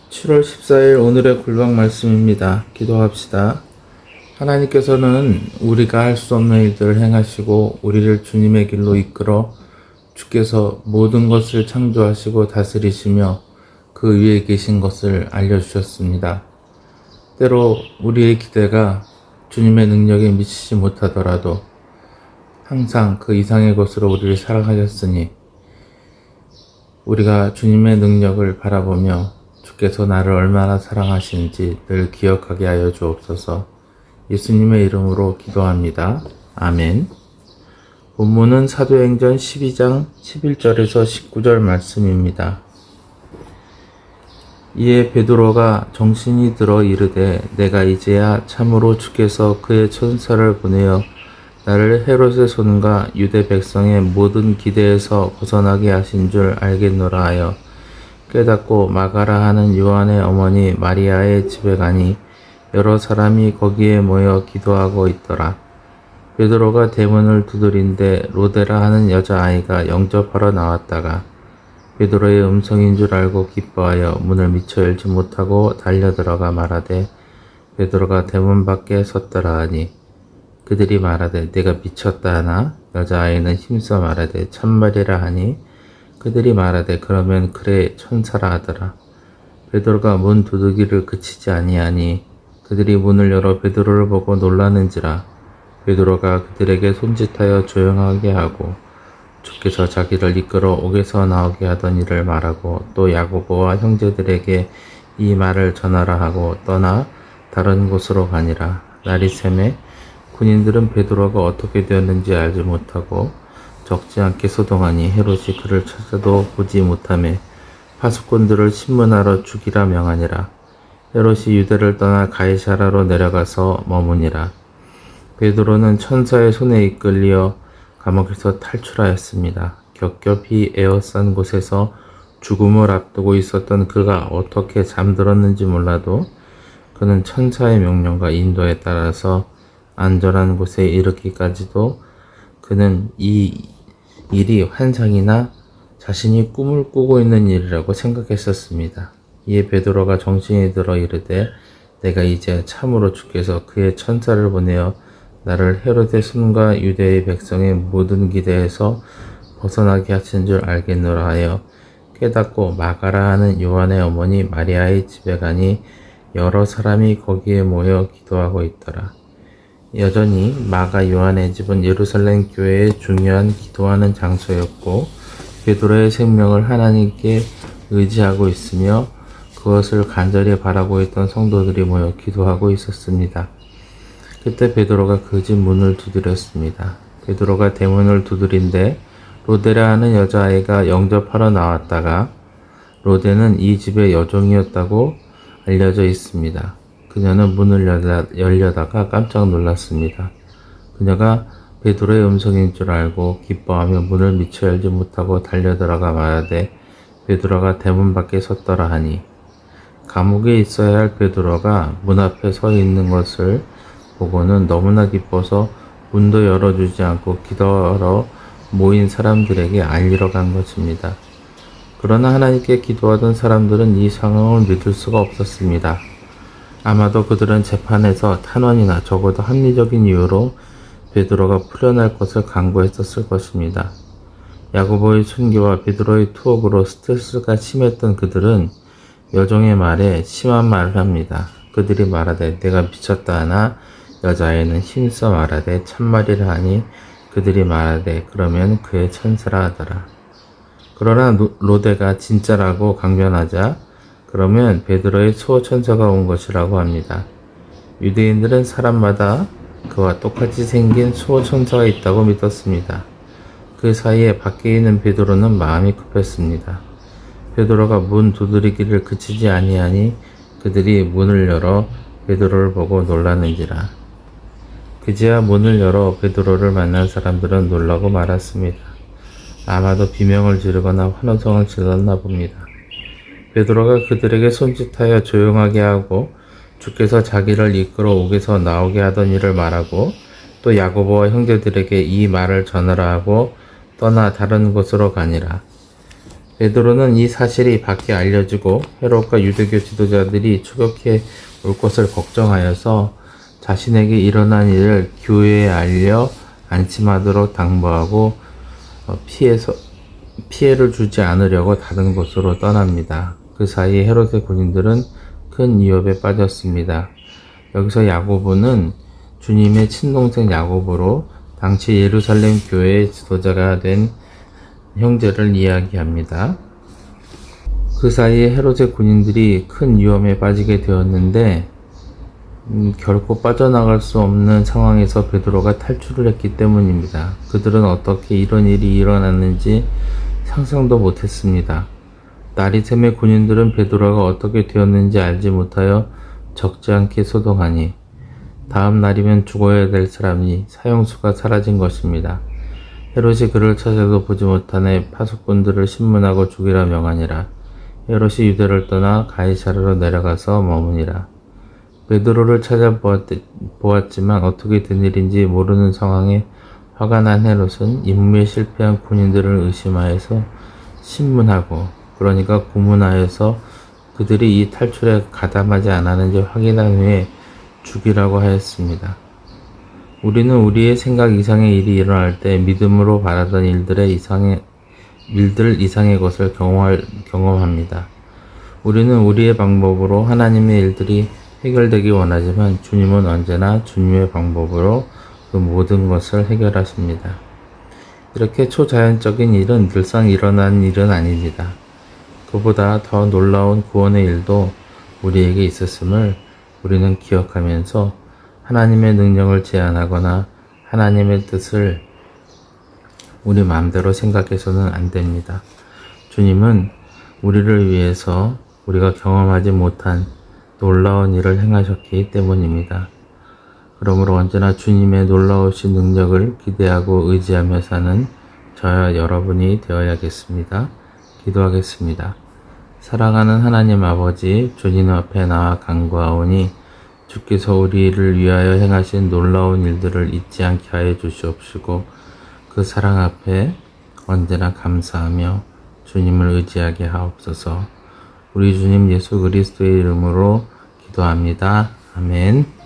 7월 14일 오늘의 굴방 말씀입니다. 기도합시다. 하나님께서는 우리가 할 수 없는 일들을 행하시고 우리를 주님의 길로 이끌어 주께서 모든 것을 창조하시고 다스리시며 그 위에 계신 것을 알려주셨습니다. 때로 우리의 기대가 주님의 능력에 미치지 못하더라도 항상 그 이상의 것으로 우리를 사랑하셨으니 우리가 주님의 능력을 바라보며 주께서 나를 얼마나 사랑하시는지 늘 기억하게 하여 주옵소서. 예수님의 이름으로 기도합니다. 아멘. 본문은 사도행전 12장 11절에서 19절 말씀입니다. 이에 베드로가 정신이 들어 이르되 내가 이제야 참으로 주께서 그의 천사를 보내어 나를 헤롯의 손과 유대 백성의 모든 기대에서 벗어나게 하신 줄 알겠노라 하여 깨닫고 마가라 하는 요한의 어머니 마리아의 집에 가니 여러 사람이 거기에 모여 기도하고 있더라. 베드로가 대문을 두드린데 로데라 하는 여자아이가 영접하러 나왔다가 베드로의 음성인 줄 알고 기뻐하여 문을 미처 열지 못하고 달려들어가 말하되 베드로가 대문 밖에 섰더라 하니 그들이 말하되 내가 미쳤다 하나 여자아이는 힘써 말하되 참말이라 하니 그들이 말하되 그러면 그래 천사라 하더라. 베드로가 문 두드기를 그치지 아니하니 그들이 문을 열어 베드로를 보고 놀라는지라. 베드로가 그들에게 손짓하여 조용하게 하고 주께서 자기를 이끌어 옥에서 나오게 하던 일을 말하고 또 야고보와 형제들에게 이 말을 전하라 하고 떠나 다른 곳으로 가니라. 날이 새매 군인들은 베드로가 어떻게 되었는지 알지 못하고 적지 않게 소동하니 헤롯이 그를 찾아도 보지 못하매 파수꾼들을 신문하러 죽이라 명하니라. 헤롯이 유대를 떠나 가이사라로 내려가서 머무니라. 베드로는 천사의 손에 이끌려 감옥에서 탈출하였습니다. 겹겹이 에워싼 곳에서 죽음을 앞두고 있었던 그가 어떻게 잠들었는지 몰라도 그는 천사의 명령과 인도에 따라서 안전한 곳에 이르기까지도 그는 이 일이 환상이나 자신이 꿈을 꾸고 있는 일이라고 생각했었습니다. 이에 베드로가 정신이 들어 이르되 내가 이제 참으로 주께서 그의 천사를 보내어 나를 헤롯의 손과 유대의 백성의 모든 기대에서 벗어나게 하신 줄 알겠노라 하여 깨닫고 마가라 하는 요한의 어머니 마리아의 집에 가니 여러 사람이 거기에 모여 기도하고 있더라. 여전히 마가 요한의 집은 예루살렘 교회의 중요한 기도하는 장소였고 베드로의 생명을 하나님께 의지하고 있으며 그것을 간절히 바라고 있던 성도들이 모여 기도하고 있었습니다. 그때 베드로가 그 집 문을 두드렸습니다. 베드로가 대문을 두드린데 로데라 하는 여자아이가 영접하러 나왔다가 로데는 이 집의 여종이었다고 알려져 있습니다. 그녀는 문을 열려다가 깜짝 놀랐습니다. 그녀가 베드로의 음성인 줄 알고 기뻐하며 문을 미처 열지 못하고 달려들어가 말하되 베드로가 대문 밖에 섰더라 하니 감옥에 있어야 할 베드로가 문 앞에 서 있는 것을 보고는 너무나 기뻐서 문도 열어주지 않고 기도하러 모인 사람들에게 알리러 간 것입니다. 그러나 하나님께 기도하던 사람들은 이 상황을 믿을 수가 없었습니다. 아마도 그들은 재판에서 탄원이나 적어도 합리적인 이유로 베드로가 풀려날 것을 간구했었을 것입니다. 야고보의 순교와 베드로의 투옥으로 스트레스가 심했던 그들은 여종의 말에 심한 말을 합니다. 그들이 말하되 내가 미쳤다 하나 여자아이는 힘써 말하되 참말이라 하니 그들이 말하되 그러면 그의 천사라 하더라. 그러나 로데가 진짜라고 강변하자 그러면 베드로의 수호천사가 온 것이라고 합니다. 유대인들은 사람마다 그와 똑같이 생긴 수호천사가 있다고 믿었습니다. 그 사이에 밖에 있는 베드로는 마음이 급했습니다. 베드로가 문 두드리기를 그치지 아니하니 그들이 문을 열어 베드로를 보고 놀라는지라. 그제야 문을 열어 베드로를 만난 사람들은 놀라고 말았습니다. 아마도 비명을 지르거나 환호성을 질렀나 봅니다. 베드로가 그들에게 손짓하여 조용하게 하고 주께서 자기를 이끌어 옥에서 나오게 하던 일을 말하고 또 야고보와 형제들에게 이 말을 전하라 하고 떠나 다른 곳으로 가니라. 베드로는 이 사실이 밖에 알려지고 헤롯과 유대교 지도자들이 추격해 올 것을 걱정하여서 자신에게 일어난 일을 교회에 알려 안심하도록 당부하고 피해를 주지 않으려고 다른 곳으로 떠납니다. 그 사이 헤롯의 군인들은 큰 위협에 빠졌습니다. 여기서 야고보는 주님의 친동생 야고보로 당시 예루살렘 교회의 지도자가 된 형제를 이야기합니다. 그 사이에 헤롯의 군인들이 큰 위험에 빠지게 되었는데 결코 빠져나갈 수 없는 상황에서 베드로가 탈출을 했기 때문입니다. 그들은 어떻게 이런 일이 일어났는지 상상도 못했습니다. 날이 새매 군인들은 베드로가 어떻게 되었는지 알지 못하여 적지 않게 소동하니 다음 날이면 죽어야 될 사람이 사형수가 사라진 것입니다. 헤롯이 그를 찾아도 보지 못하네 파수꾼들을 신문하고 죽이라 명하니라. 헤롯이 유대를 떠나 가이사랴로 내려가서 머무니라. 베드로를 찾아보았지만 어떻게 된 일인지 모르는 상황에 화가 난 헤롯은 임무에 실패한 군인들을 의심하여서 신문하고 그러니까 고문하여서 그들이 이 탈출에 가담하지 않았는지 확인한 후에 죽이라고 하였습니다. 우리는 우리의 생각 이상의 일이 일어날 때 믿음으로 바라던 일들 이상의 것을 경험합니다. 우리는 우리의 방법으로 하나님의 일들이 해결되기 원하지만 주님은 언제나 주님의 방법으로 그 모든 것을 해결하십니다. 이렇게 초자연적인 일은 늘상 일어나는 일은 아닙니다. 그보다 더 놀라운 구원의 일도 우리에게 있었음을 우리는 기억하면서 하나님의 능력을 제한하거나 하나님의 뜻을 우리 마음대로 생각해서는 안 됩니다. 주님은 우리를 위해서 우리가 경험하지 못한 놀라운 일을 행하셨기 때문입니다. 그러므로 언제나 주님의 놀라우신 능력을 기대하고 의지하며 사는 저와 여러분이 되어야겠습니다. 기도하겠습니다. 사랑하는 하나님 아버지, 주님 앞에 나와 간구하오니 주께서 우리를 위하여 행하신 놀라운 일들을 잊지 않게 하여 주시옵시고 그 사랑 앞에 언제나 감사하며 주님을 의지하게 하옵소서. 우리 주님 예수 그리스도의 이름으로 기도합니다. 아멘.